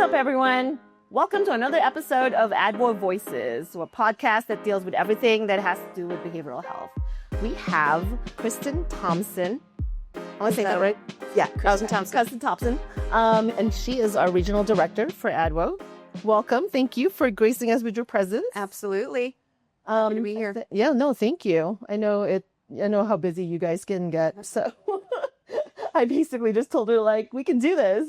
up, everyone? Welcome to another episode of ADWO Voices, a podcast that deals with everything that has to do with behavioral health. We have Kristen Thompson. I want to say that right? Yeah, Kristen Thompson. And she is our regional director for ADWO. Welcome. Thank you for gracing us with your presence. Absolutely. Happy to be here. Thank you. I know how busy you guys can get, so I basically just told her, like, we can do this.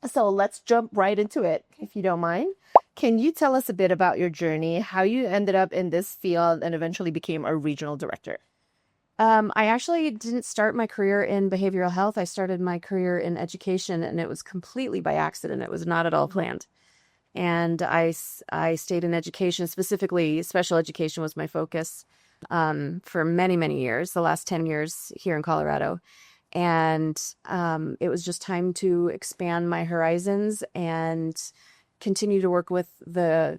So let's jump right into it, if you don't mind. Can you tell us a bit about your journey, how you ended up in this field and eventually became a regional director? I actually didn't start my career in behavioral health. I started my career in education, and it was completely by accident. It was not at all planned. And I stayed in education, specifically special education was my focus for many, many years, the last 10 years here in Colorado. And it was just time to expand my horizons and continue to work with the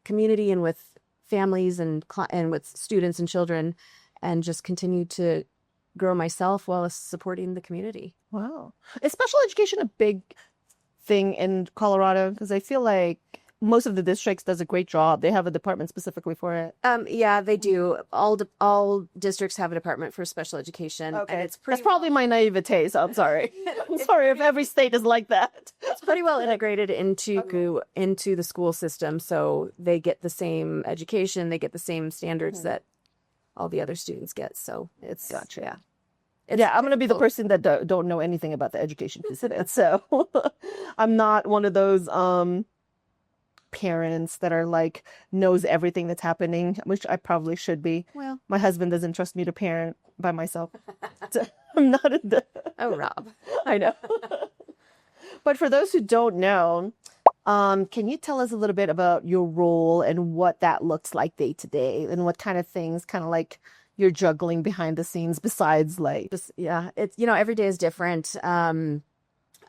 community and with families and with students and children, and just continue to grow myself while supporting the community. Wow. Is special education a big thing in Colorado? Because I feel like most of the districts does a great job. They have a department specifically for it. Yeah, they do. All districts have a department for special education. Okay. And That's probably my naivete, so I'm sorry. I'm sorry if every state is like that. It's pretty well integrated into the school system, so they get the same education, they get the same standards that all the other students get. So it's gotcha. Yeah. I'm going to be the person that don't know anything about the education piece of it. So I'm not one of those parents that are like knows everything that's happening, which I probably should be. Well, my husband doesn't trust me to parent by myself. So I'm not in the... Oh, Rob. I know. But for those who don't know, can you tell us a little bit about your role and what that looks like day to day, and what kind of things kind of like you're juggling behind the scenes besides like... It's, every day is different.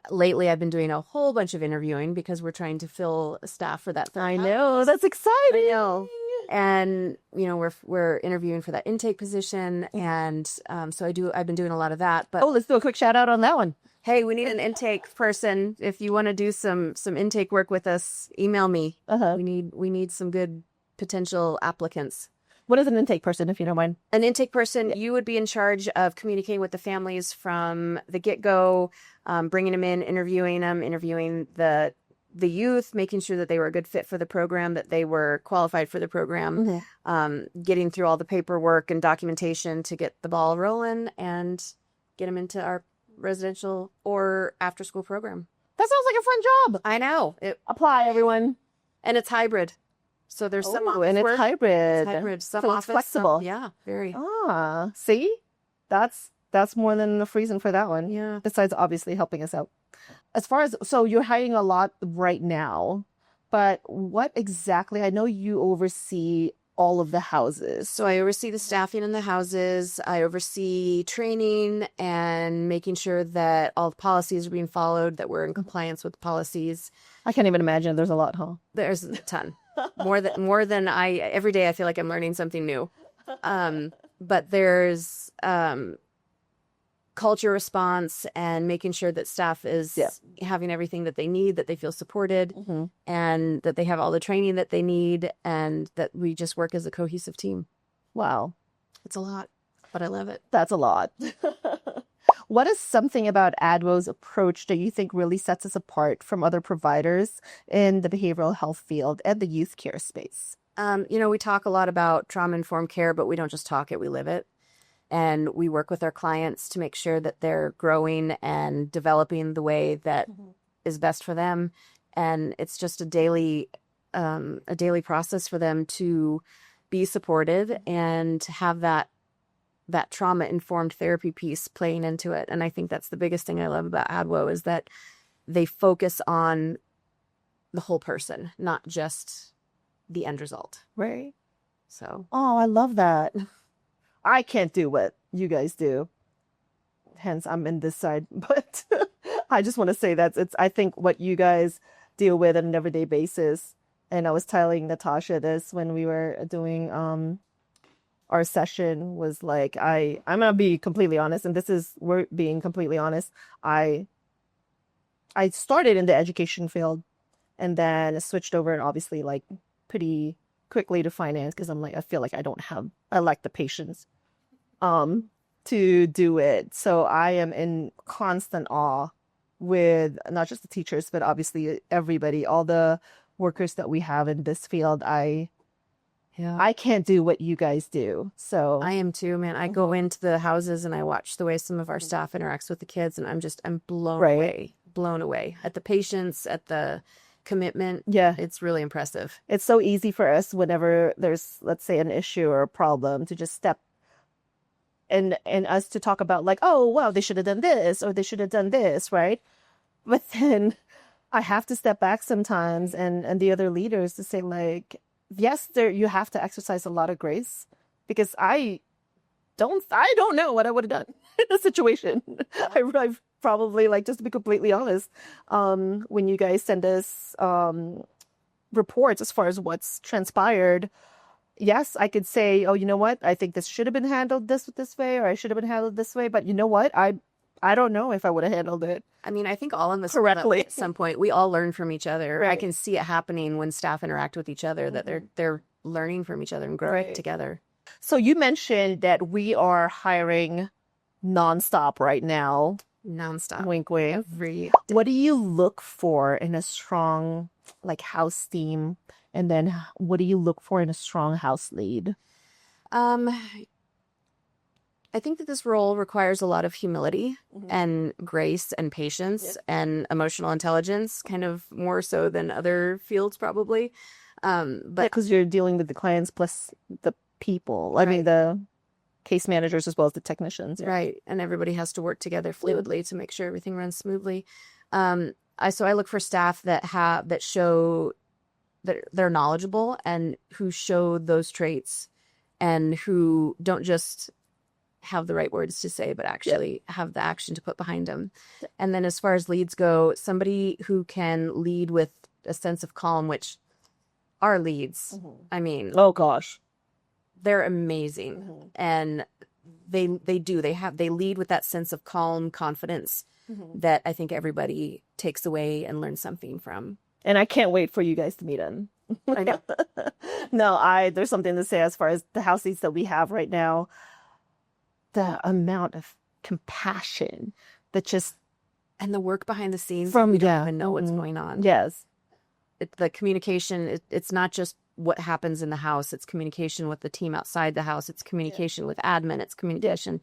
Lately, I've been doing a whole bunch of interviewing because we're trying to fill staff for that. I know. That's exciting. I know. And, we're interviewing for that intake position. And so I've been doing a lot of that. But let's do a quick shout out on that one. Hey, we need an intake person. If you want to do some intake work with us, email me. We need some good potential applicants. What is an intake person, if you don't mind? An intake person, you would be in charge of communicating with the families from the get-go, bringing them in, interviewing the youth, making sure that they were a good fit for the program, that they were qualified for the program, getting through all the paperwork and documentation to get the ball rolling and get them into our residential or after-school program. That sounds like a fun job. I know. Apply, everyone. And it's hybrid. So there's some office and it's work. hybrid. It's hybrid. Some so office, it's flexible. Very. See? That's more than enough reason for that one. Yeah. Besides obviously helping us out. As far as, so you're hiring a lot right now, but what exactly, I know you oversee all of the houses. So I oversee the staffing in the houses. I oversee training and making sure that all the policies are being followed, that we're in compliance with policies. I can't even imagine. There's a lot, huh? There's a ton. More than every day I feel like I'm learning something new. But there's culture response and making sure that staff is having everything that they need, that they feel supported, and that they have all the training that they need, and that we just work as a cohesive team. Wow. It's a lot, but I love it. That's a lot. What is something about ADWO's approach that you think really sets us apart from other providers in the behavioral health field and the youth care space? We talk a lot about trauma-informed care, but we don't just talk it, we live it. And we work with our clients to make sure that they're growing and developing the way that is best for them. And it's just a daily process for them to be supported and have that trauma-informed therapy piece playing into it. And I think that's the biggest thing I love about ADWO is that they focus on the whole person, not just the end result. Right. So. Oh, I love that. I can't do what you guys do. Hence, I'm in this side. But I just want to say I think what you guys deal with on an everyday basis. And I was telling Natasha this when we were doing our session was like, I'm going to be completely honest. And we're being completely honest. I I started in the education field and then switched over and obviously like pretty quickly to finance because I'm like, I feel like I lack the patience to do it. So I am in constant awe with not just the teachers, but obviously everybody, all the workers that we have in this field. I can't do what you guys do. So I am too, man. I go into the houses and I watch the way some of our staff interacts with the kids, and I'm blown away at the patience, at the commitment. Yeah. It's really impressive. It's so easy for us whenever there's, let's say, an issue or a problem to just step and us to talk about like, oh, wow, they should have done this or they should have done this, right? But then I have to step back sometimes and the other leaders to say like, yes, you have to exercise a lot of grace because I don't know what I would have done in a situation. I've probably, like, just to be completely honest, when you guys send us reports as far as what's transpired, yes, I could say, oh, you know what? I think this should have been handled this way, or I should have been handled this way. But you know what? I don't know if I would have handled it. I mean, I think all of us correctly at some point, we all learn from each other. Right. I can see it happening when staff interact with each other, that they're learning from each other and growing together. So you mentioned that we are hiring nonstop right now. Nonstop. Wink, wink. What do you look for in a strong, like, house team? And then what do you look for in a strong house lead? I think that this role requires a lot of humility and grace and patience and emotional intelligence, kind of more so than other fields probably. But because you're dealing with the clients plus the people. I mean, the case managers as well as the technicians. Yeah. Right. And everybody has to work together fluidly to make sure everything runs smoothly. So I look for staff that show that they're knowledgeable and who show those traits and who don't just have the right words to say, but actually have the action to put behind them. And then as far as leads go, somebody who can lead with a sense of calm, which our leads, I mean, oh gosh, they're amazing. And they lead with that sense of calm confidence that I think everybody takes away and learns something from. And I can't wait for you guys to meet them. I know. No, there's something to say as far as the house leads that we have right now. The amount of compassion that just... And the work behind the scenes, we don't even know what's going on. Yes. The communication, it's not just what happens in the house. It's communication with the team outside the house. It's communication with admin. It's communication.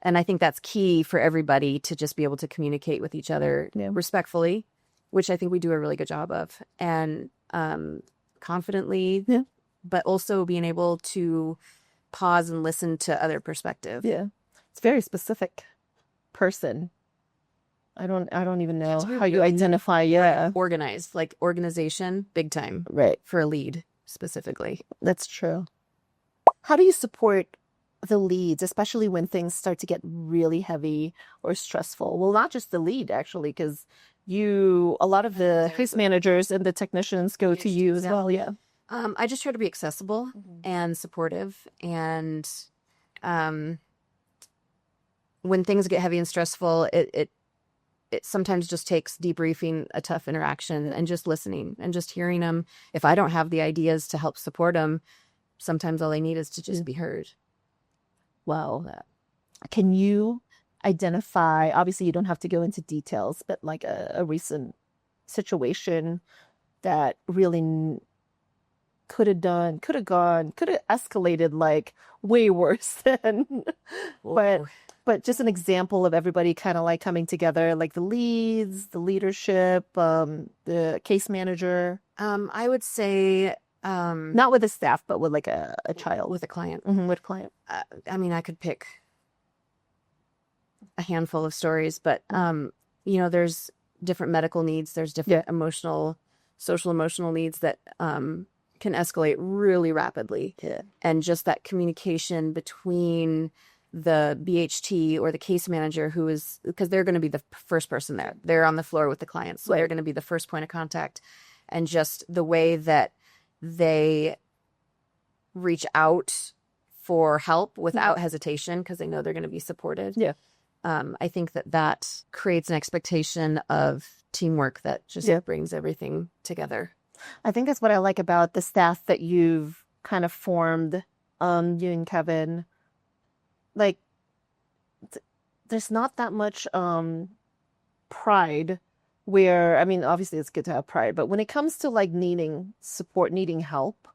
And I think that's key for everybody to just be able to communicate with each other respectfully, which I think we do a really good job of. And confidently, but also being able to pause and listen to other perspective. Yeah. It's very specific person. I don't even know how you identify. Yeah. Organized, like organization, big time. Right. For a lead specifically. That's true. How do you support the leads, especially when things start to get really heavy or stressful? Well, not just the lead, actually, because a lot of the case managers and the technicians go to you as well. Yeah. I just try to be accessible and supportive. And when things get heavy and stressful, it sometimes just takes debriefing a tough interaction and just listening and just hearing them. If I don't have the ideas to help support them, sometimes all I need is to just be heard. Wow. Can you identify, obviously you don't have to go into details, but like a recent situation that really could have escalated like way worse than, but just an example of everybody kind of like coming together, like the leads, the leadership, the case manager. I would say, not with the staff, but with like a child. With a client. With a client. I mean, I could pick a handful of stories, but, there's different medical needs. There's different social emotional needs that can escalate really rapidly. Yeah. And just that communication between the BHT or the case manager because they're going to be the first person there. They're on the floor with the clients. So they're going to be the first point of contact. And just the way that they reach out for help without hesitation because they know they're going to be supported. Yeah. I think that creates an expectation of teamwork that just brings everything together. I think that's what I like about the staff that you've kind of formed, you and Kevin. Like, there's not that much pride where, I mean, obviously it's good to have pride, but when it comes to like needing support, needing help,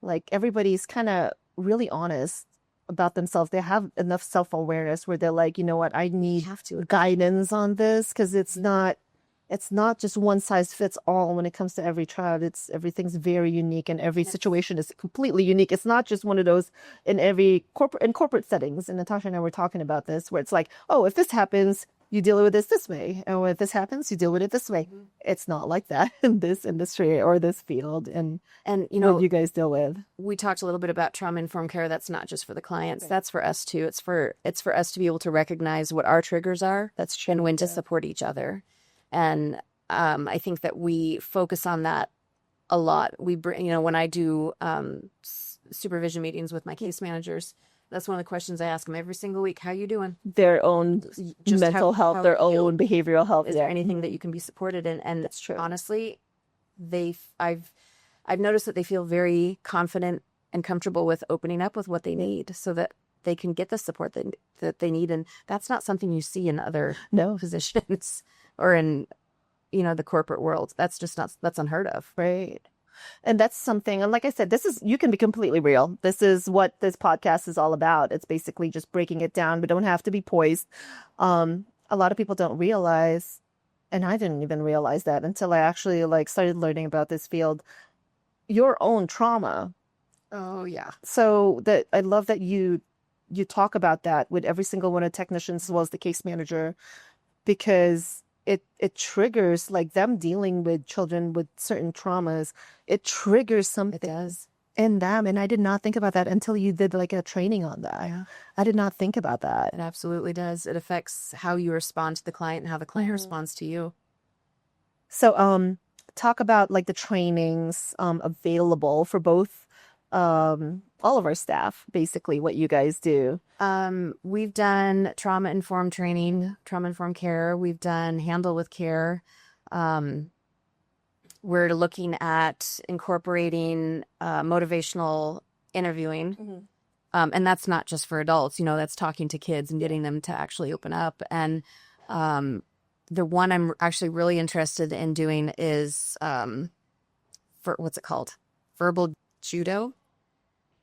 like everybody's kind of really honest about themselves. They have enough self-awareness where they're like, you know what, I need guidance on this, because it's not just one size fits all when it comes to every child. Everything's very unique, and every situation is completely unique. It's not just one of those in corporate settings. And Natasha and I were talking about this, where it's like, oh, if this happens, you deal with this way. And when this happens, you deal with it this way. Mm-hmm. It's not like that in this industry or this field. And you know, what you guys deal with. We talked a little bit about trauma-informed care. That's not just for the clients. Right. That's for us too. It's for us to be able to recognize what our triggers are. That's true. And when to support each other. And I think that we focus on that a lot. We bring, when I do supervision meetings with my case managers, that's one of the questions I ask them every single week. How you doing? Their own just mental health, their own behavioral health. Is there anything that you can be supported in? And that's true. Honestly, I've noticed that they feel very confident and comfortable with opening up with what they need, so that they can get the support that they need. And that's not something you see in other positions or in, the corporate world. That's unheard of. Right. And that's something, and like I said, you can be completely real. This is what this podcast is all about. It's basically just breaking it down, but don't have to be poised. A lot of people don't realize, and I didn't even realize that until I actually started learning about this field, your own trauma. Oh yeah. So I love that you talk about that with every single one of the technicians as well as the case manager, because it triggers, like them dealing with children with certain traumas. It triggers something in them. And I did not think about that until you did a training on that. Yeah. I did not think about that. It absolutely does. It affects how you respond to the client and how the client responds to you. So talk about the trainings available for both all of our staff, basically what you guys do. We've done trauma-informed training, trauma-informed care. We've done handle with care. We're looking at incorporating motivational interviewing. Mm-hmm. And that's not just for adults, that's talking to kids and getting them to actually open up. And the one I'm actually really interested in doing is, what's it called? Verbal judo.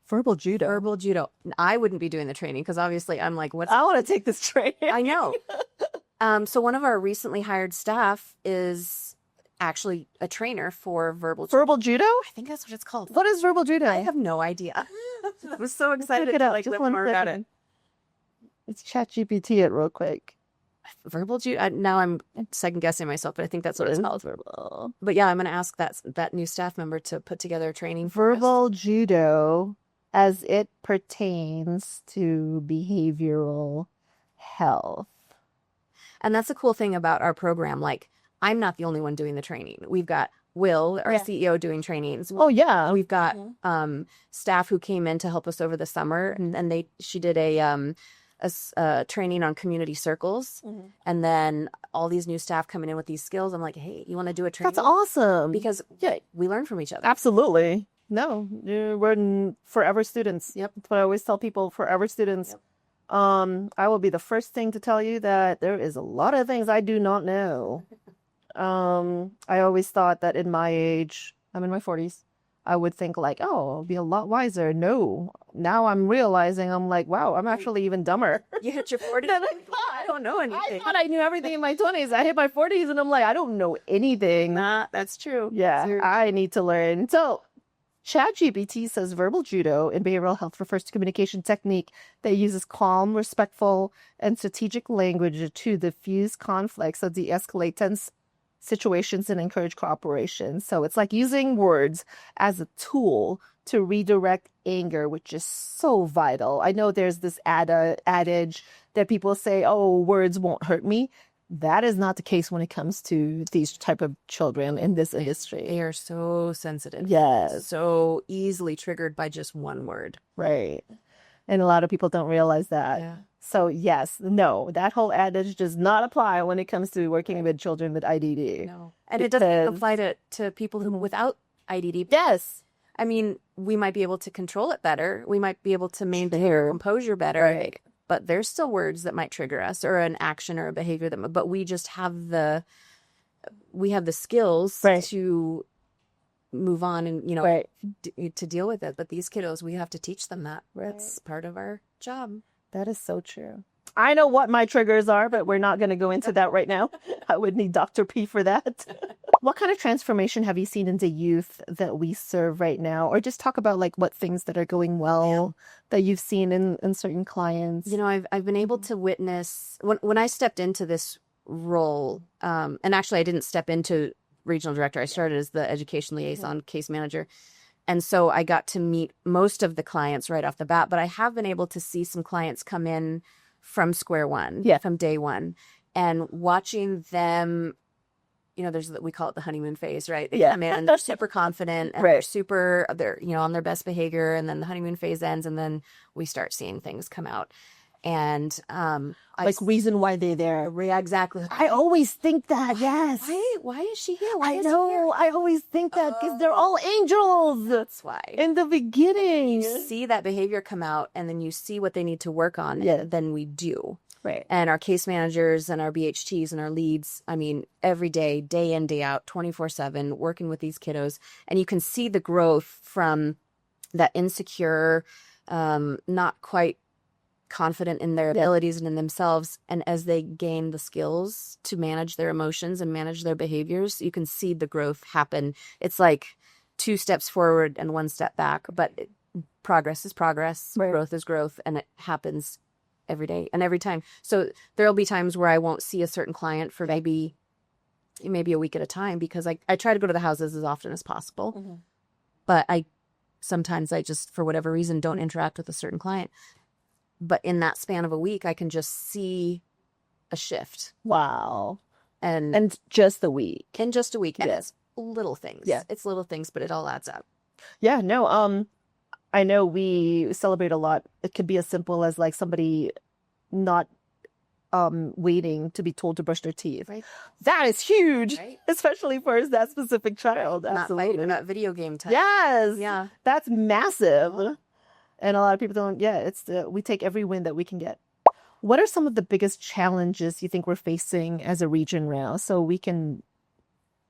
Verbal judo. Verbal judo. I wouldn't be doing the training because obviously I'm like, I want to take this training. I know. So one of our recently hired staff is actually a trainer for verbal judo. I think that's what it's called. What is verbal judo? I have no idea. I was so excited to learn more about it. Let's ChatGPT it real quick. Verbal judo. Now I'm second guessing myself, but I think that's what it's called. Verbal. But yeah, I'm going to ask that new staff member to put together a training for verbal judo as it pertains to behavioral health. And that's the cool thing about our program. I'm not the only one doing the training. We've got Will, our CEO, doing trainings. Oh yeah. We've got staff who came in to help us over the summer, and she did a training on community circles, and then all these new staff coming in with these skills. I'm like, hey, you want to do a training? That's awesome. Because we learn from each other. Absolutely. No, we're forever students. Yep. That's what I always tell people, forever students. Yep. I will be the first thing to tell you that there is a lot of things I do not know. I always thought that in my age, I'm in my 40s, I would think I'll be a lot wiser. No, now I'm realizing wow, I'm actually even dumber. You hit your 40s? I don't know anything. I thought I knew everything in my 20s. I hit my 40s and I'm I don't know anything. Nah, that's true. Yeah, I need to learn. So ChatGPT says verbal judo in behavioral health refers to communication technique that uses calm, respectful, and strategic language to diffuse conflicts or de-escalate tense situations and encourage cooperation. So it's using words as a tool to redirect anger, which is so vital. I know there's this adage that people say, oh, words won't hurt me. That is not the case when it comes to these type of children in this industry. They are so sensitive. Yes. So easily triggered by just one word. Right. And a lot of people don't realize that. Yeah. So yes, no, that whole adage does not apply when it comes to working with children with IDD. No. And it doesn't apply to people who without IDD. Yes. I mean, we might be able to control it better. We might be able to maintain composure better. Right. But there's still words that might trigger us, or an action or a behavior but we just have the skills to move on and, to deal with it. But these kiddos, we have to teach them that. That's part of our job. That is so true. I know what my triggers are, but we're not going to go into that right now. I would need Dr. P for that. What kind of transformation have you seen in the youth that we serve right now? Or just talk about like what things that are going well that you've seen in certain clients. I've been able to witness when I stepped into this role, and actually I didn't step into regional director. I started as the education liaison case manager. And so I got to meet most of the clients right off the bat, but I have been able to see some clients come in from square one, from day one, and watching them, we call it the honeymoon phase, right? They come in and they're super confident and they're on their best behavior. And then the honeymoon phase ends and then we start seeing things come out. And reason why they're there. Yeah, exactly. I always think that. Yes. Why is she here? I know. I always think that because they're all angels. That's why. In the beginning, you see that behavior come out, and then you see what they need to work on. Yeah. And then we do. Right. And our case managers and our BHTs and our leads. I mean, every day, day in, day out, 24/7, working with these kiddos, and you can see the growth from that insecure, not quite confident in their abilities and in themselves, and as they gain the skills to manage their emotions and manage their behaviors, you can see the growth happen. It's like 2 steps forward and 1 step back, but progress is progress, growth is growth, and it happens every day and every time. So there'll be times where I won't see a certain client for maybe a week at a time, because I try to go to the houses as often as possible, but sometimes I just, for whatever reason, don't interact with a certain client. But in that span of a week, I can just see a shift. Wow. And just a week. In just a week. And Yes. it's little things. Yeah. It's little things, but it all adds up. Yeah, no, I know we celebrate a lot. It could be as simple as like somebody not waiting to be told to brush their teeth. Right. That is huge, Right. especially for that specific child. Not Absolutely. fighting, not video game time. Yes. Yeah. That's massive. And a lot of people don't, we take every win that we can get. What are some of the biggest challenges you think we're facing as a region now? So we can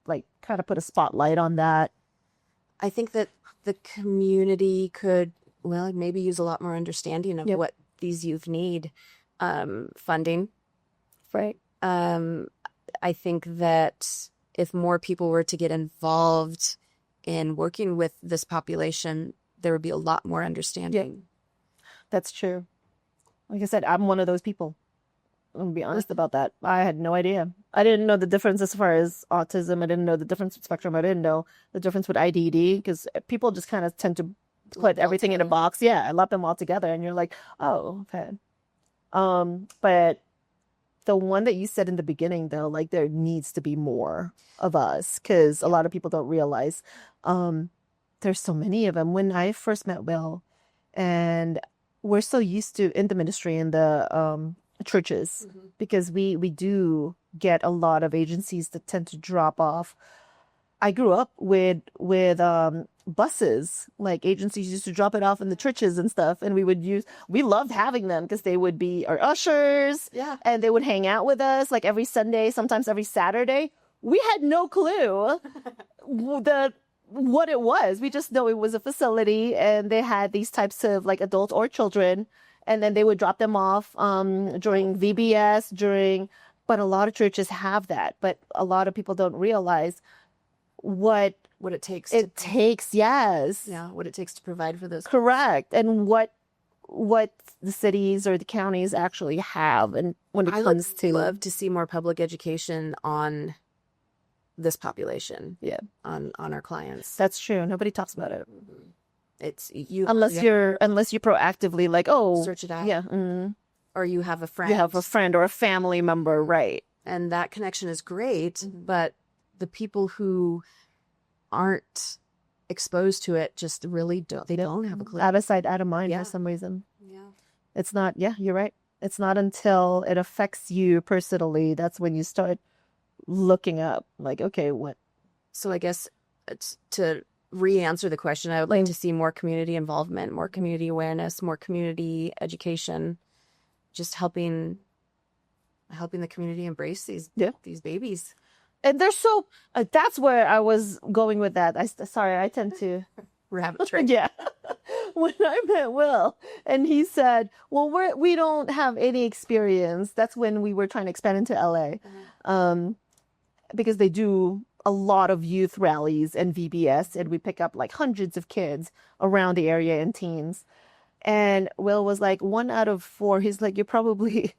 kind of put a spotlight on that. I think that the community could, maybe use a lot more understanding of what these youth need. Funding. Right. I think that if more people were to get involved in working with this population, there would be a lot more understanding. Yeah, that's true. Like I said, I'm one of those people. I'm going to be honest about that. I had no idea. I didn't know the difference as far as autism. I didn't know the difference with spectrum. I didn't know the difference with IDD, because people just kind of tend to put everything in a box. Yeah, I lump them all together. And you're like, oh, okay. But the one that you said in the beginning, though, like there needs to be more of us, because a lot of people don't realize there's so many of them. When I first met Will, and we're so used to in the ministry in the churches, because we do get a lot of agencies that tend to drop off. I grew up with buses, like agencies used to drop it off in the churches and stuff, and we loved having them because they would be our ushers, and they would hang out with us like every Sunday, sometimes every Saturday. We had no clue what it was. We just know it was a facility, and they had these types of like adults or children, and then they would drop them off during VBS, but a lot of churches have that, but a lot of people don't realize what it takes. Yes. Yeah, what it takes to provide for this. Correct. And what the cities or the counties actually have, and when it comes to, love to see more public education on this population. Yeah. On our clients. That's true. Nobody talks about it. It's you unless you proactively like, search it out. Yeah. Mm-hmm. Or you have a friend. You have a friend or a family member, right? And that connection is great, but the people who aren't exposed to it just really don't have a clue. Out of sight, out of mind for some reason. Yeah. It's not, you're right. It's not until it affects you personally that's when you start looking up, like, okay, what? So I guess to re-answer the question, I would like to see more community involvement, more community awareness, more community education, just helping the community embrace these babies. And they're so, that's where I was going with that. I tend to rabbit trail. Yeah. When I met Will and he said, well, we don't have any experience. That's when we were trying to expand into LA. Because they do a lot of youth rallies and VBS, and we pick up like hundreds of kids around the area and teens. And Will was like, 1 out of 4. He's like, you probably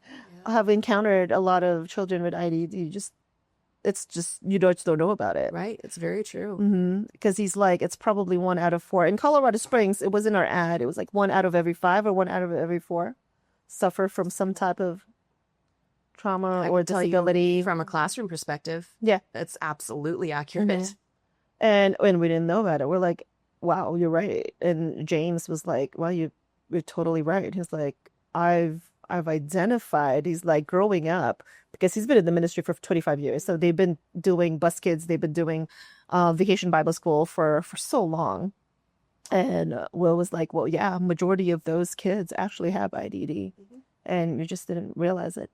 have encountered a lot of children with IDD. You just don't know about it. Right. It's very true. Because he's like, it's probably 1 out of 4. In Colorado Springs, it was in our ad. It was like 1 out of every 5 or 1 out of every 4 suffer from some type of trauma or disability. From a classroom perspective, that's absolutely accurate. And we didn't know about it. We're like, wow, you're right. And James was like, well, you're totally right. He's like, I've identified, he's like, growing up, because he's been in the ministry for 25 years. So they've been doing bus kids. They've been doing Vacation Bible School for so long. And Will was like, well, yeah, majority of those kids actually have IDD. And you just didn't realize it.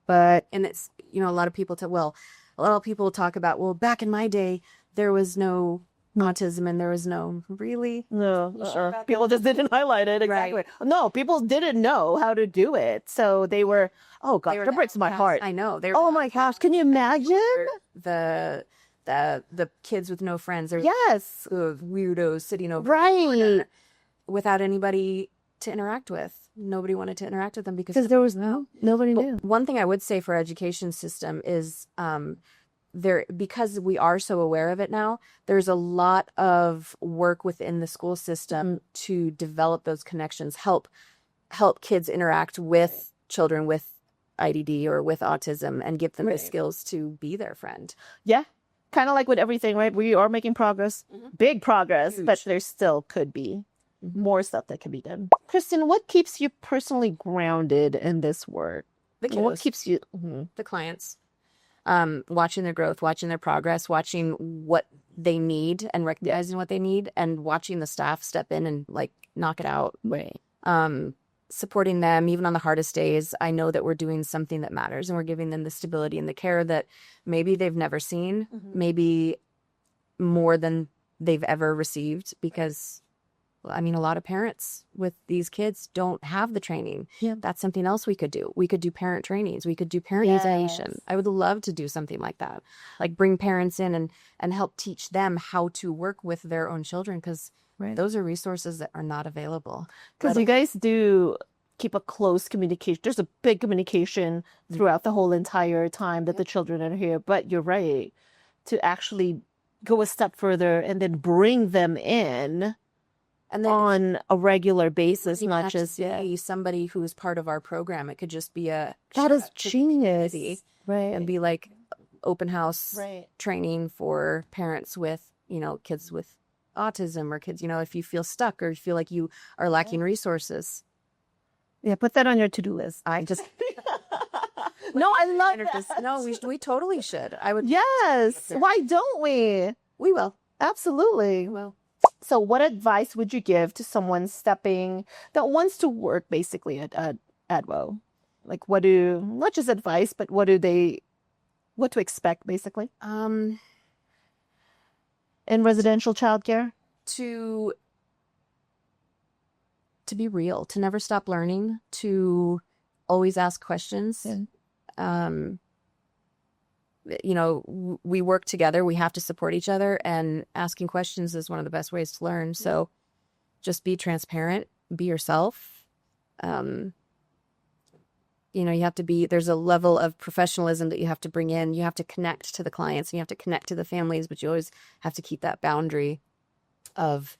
And it's, a lot of people talk about, well, back in my day, there was no autism and there was no, really? No, people just didn't highlight it. Exactly. Right. No, people didn't know how to do it. So they were, oh God, that breaks my heart. I know. Oh my gosh. Can you imagine? The kids with no friends. There's weirdos sitting over right without anybody to interact with. Nobody wanted to interact with them because there was nobody knew. One thing I would say for education system is because we are so aware of it now, there's a lot of work within the school system to develop those connections, help kids interact with children with IDD or with autism and give them the skills to be their friend. Yeah. Kind of like with everything, right? We are making progress, big progress, but there still could be more stuff that can be done. Kristen, what keeps you personally grounded in this work? What keeps you? The clients. Watching their growth, watching their progress, watching what they need and recognizing what they need, and watching the staff step in and like knock it out. Right. Supporting them even on the hardest days. I know that we're doing something that matters and we're giving them the stability and the care that maybe they've never seen, maybe more than they've ever received, because a lot of parents with these kids don't have the training. Yeah. That's something else we could do. We could do parent trainings. We could do parent education. I would love to do something like that. Like bring parents in and help teach them how to work with their own children, because those are resources that are not available. Because you guys do keep a close communication. There's a big communication throughout the whole entire time that the children are here. But you're right, to actually go a step further and then bring them in and then on a regular basis, not just somebody who's part of our program. It could just be that is genius, right? And be like open house training for parents with kids with autism, or kids if you feel stuck or you feel like you are lacking resources. Yeah, put that on your to-do list. I just no, I love that. No, we totally should. I would. Yes. Why don't we? We will. Absolutely. Well. So what advice would you give to someone that wants to work basically at ADWO? Like not just advice, but what to expect basically? In residential childcare? To be real, to never stop learning, to always ask questions. We work together. We have to support each other, and asking questions is one of the best ways to learn. So just be transparent, be yourself. You have to there's a level of professionalism that you have to bring in. You have to connect to the clients and you have to connect to the families, but you always have to keep that boundary of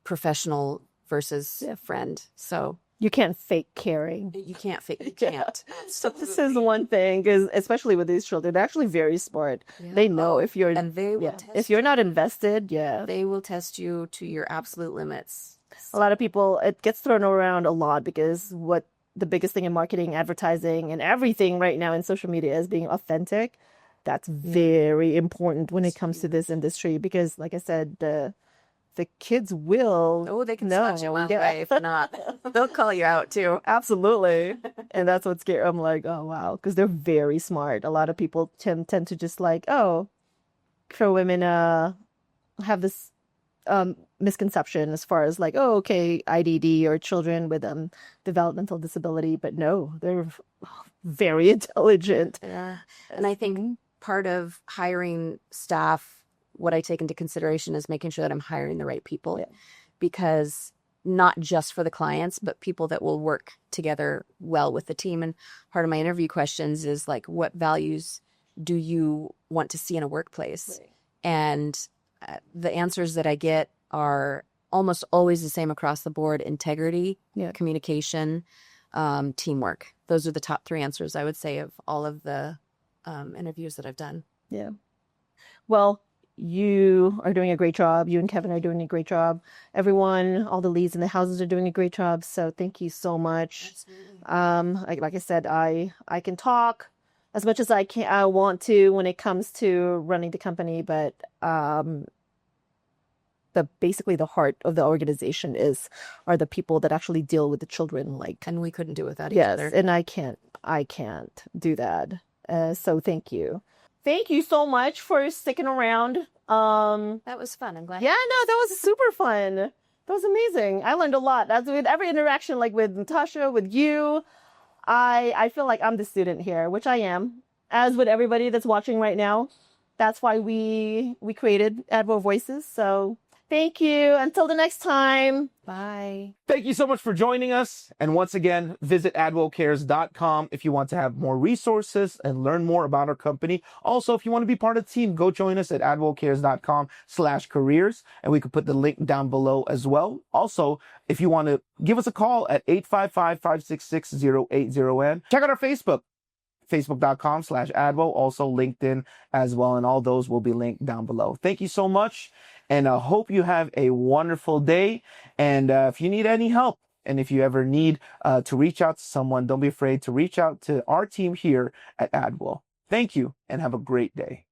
professional versus friend. So you can't fake caring. You can't. So this is one thing, because especially with these children, they're actually very smart. Yeah. They know if you're if you're not invested, they will test you to your absolute limits. A lot of people, it gets thrown around a lot because what the biggest thing in marketing, advertising, and everything right now in social media is being authentic. That's very important when it comes to this industry because, like I said, the kids will they can know. spot you one way. If not, they'll call you out too. Absolutely. And that's what's scary. I'm like, oh, wow, because they're very smart. A lot of people tend to just like, oh, for women have this misconception as far as like, oh, okay, IDD or children with developmental disability, but no, they're very intelligent. Yeah. And I think part of hiring staff, what I take into consideration is making sure that I'm hiring the right people, because not just for the clients, but people that will work together well with the team. And part of my interview questions is like, what values do you want to see in a workplace? Right. And the answers that I get are almost always the same across the board: integrity, communication, teamwork. Those are the top 3 answers, I would say, of all of the interviews that I've done. Yeah. Well, you are doing a great job. You and Kevin are doing a great job. Everyone, all the leads in the houses are doing a great job. So thank you so much. Like I said, I can talk as much as I want to when it comes to running the company, but basically the heart of the organization are the people that actually deal with the children. And we couldn't do without each other. And I can't do that. So thank you. Thank you so much for sticking around. That was fun. I'm glad. Yeah, no, that was super fun. That was amazing. I learned a lot. That's with every interaction, like with Natasha, with you. I feel like I'm the student here, which I am, as with everybody that's watching right now. That's why we created ADWO Voices. So thank you. Until the next time. Bye. Thank you so much for joining us. And once again, visit ADWOcares.com if you want to have more resources and learn more about our company. Also, if you want to be part of the team, go join us at ADWOcares.com/careers. And we could put the link down below as well. Also, if you want to give us a call at 855-566-0801. Check out our Facebook. Facebook.com/ADWO, also LinkedIn as well. And all those will be linked down below. Thank you so much. And I hope you have a wonderful day. And if you need any help, and if you ever need to reach out to someone, don't be afraid to reach out to our team here at ADWO. Thank you and have a great day.